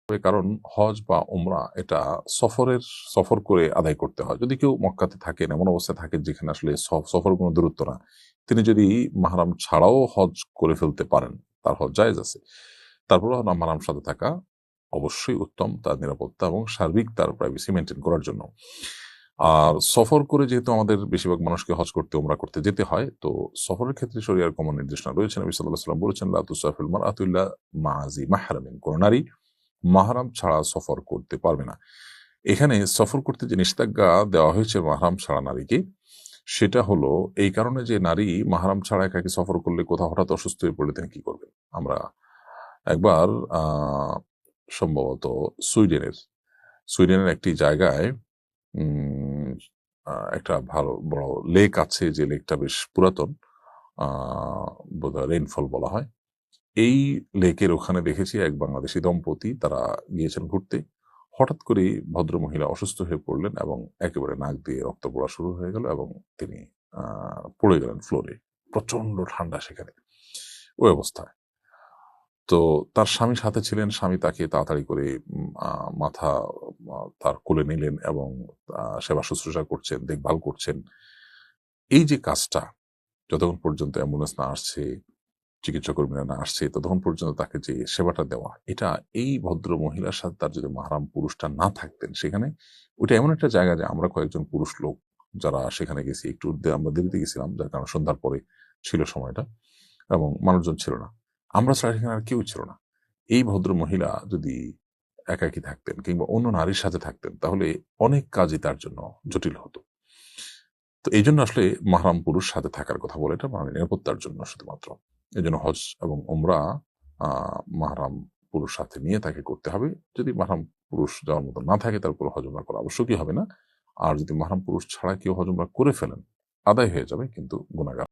কারণ হজ বা উমরা এটা সফর করে আদায় করতে হয়। যদি কেউ মক্কাতে থাকেন, এমন অবস্থায় থাকেন যেখানে আসলে সফর কোনো দূরত্ব না, তিনি যদি মাহরাম ছাড়াও হজ করে ফেলতে পারেন, তার হজ জায়েজ আছে। তারপরেও মাহরাম সাথে থাকা অবশ্যই উত্তম, তার নিরাপত্তা এবং সার্বিক তার প্রাইভেসি মেনটেন করার জন্য। আর সফর করে যেহেতু আমাদের বেশিরভাগ মানুষকে হজ করতে, উমরা করতে যেতে হয়, তো সফরের ক্ষেত্রে শরিয়ার কমন নির্দেশনা রয়েছে। নবী সাল্লাল্লাহু আলাইহি ওয়াসাল্লাম বলেছেন, লা তুসাফিরুল মারআতু ইল্লা মা'a জি মাহরামিন, কোন নারী মাহরাম ছাড়া সফর করতে পারবে না। এখানে সফর করতে যে নিষেধাজ্ঞা দেওয়া হয়েছে মাহরাম ছাড়া নারীকে, সেটা হলো এই কারণে যে নারী মাহরাম ছাড়া একাকী সফর করলে কোথাও হঠাৎ অসুস্থ হয়ে পড়লে তিনি কি করবেন? আমরা একবার সম্ভবত সুইডেনের একটি জায়গায় উম একটা ভালো বড় লেক আছে, যে লেকটা বেশ পুরাতন। আ বোধহয় রেইনফল বলা হয়। এই লেকের ওখানে দেখেছি এক বাংলাদেশী দম্পতি, তারা গিয়েছেন ঘুরতে। হঠাৎ করেই ভদ্রমহিলা অসুস্থ হয়ে পড়লেন এবং একেবারে নাক দিয়ে রক্ত পড়া শুরু হয়ে গেল এবং তিনি আ পড়ে গেলেন ফ্লোরে। প্রচন্ড ঠান্ডা সেখানে। ওই অবস্থায়। তো তার স্বামী সাথে ছিলেন। স্বামী তাকে তাড়াতাড়ি করে মাথা তার কোলে নিলেন এবং সেবা শুশ্রূষা করছেন, দেখভাল করছেন। এই যে কাজটা, যতক্ষণ পর্যন্ত অ্যাম্বুলেন্স না আসছে, চিকিৎসা কর্মীরা না আসছে, ততক্ষণ পর্যন্ত তাকে যে সেবাটা দেওয়া, এটা এই ভদ্র মহিলার সাথে তার যদি মাহরাম পুরুষটা না থাকতেন সেখানে, ওইটা এমন একটা জায়গা যে আমরা কয়েকজন পুরুষ লোক যারা সেখানে গেছি, একটু আমরা দেরিতে গেছিলাম, যার কারণে সন্ধ্যার পরে ছিল সময়টা এবং মানুষজন ছিল না। আমরা ছাড়া সেখানে আর কেউ ছিল না। এই ভদ্র মহিলা যদি একাকী থাকতেন কিংবা অন্য নারীর সাথে থাকতেন, তাহলে অনেক কাজই তার জন্য জটিল হতো। তো এইজন্য আসলে মাহরাম পুরুষ সাথে থাকার কথা বলে, এটা মানে নিরাপত্তার জন্য শুধুমাত্র। এজন্য হজ এবং উমরা মাহরাম পুরুষ সাথে নিয়ে তাকে করতে হবে। যদি মাহরাম পুরুষ যাওয়ার মতো না থাকে, তারপর হজ উমরা করা আবশ্যকই হবে না। আর যদি মাহরাম পুরুষ ছাড়া কেউ হজ উমরা করে ফেলেন, আদায় হয়ে যাবে, কিন্তু গুনাহগার